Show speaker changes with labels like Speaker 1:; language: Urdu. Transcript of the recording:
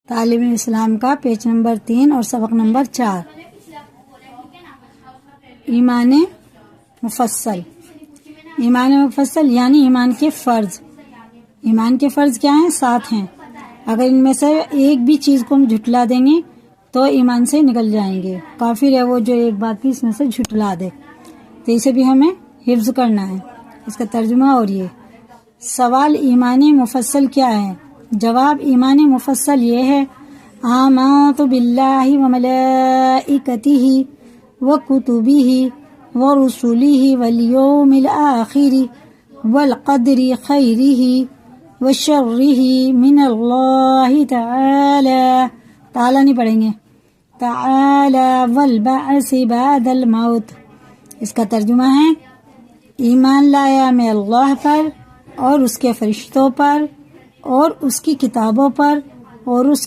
Speaker 1: تعلیم اسلام کا پیج نمبر 3 اور سبق نمبر 4. ایمان مفصل. ایمان مفصل یعنی ایمان کے فرض. ایمان کے فرض کیا ہیں؟ 7 ہیں. اگر ان میں سے ایک بھی چیز کو ہم جھٹلا دیں گے تو ایمان سے نکل جائیں گے. کافر ہے وہ جو ایک بات کی اس میں سے جھٹلا دے. تو اسے بھی ہمیں حفظ کرنا ہے. اس کا ترجمہ اور یہ سوال ایمان مفصل کیا ہے؟ جواب ایمان مفصل یہ ہے آمنت باللہ وملائکتہ وکتبہ ورسلہ والیوم الآخر والقدر خیرہ وشرہ من اللہ تعالی. تعالی نہیں پڑھیں گے، تعالی والبعث بعد الموت. اس کا ترجمہ ہے ایمان لایا میں اللہ پر اور اس کے فرشتوں پر اور اس کی کتابوں پر اور اس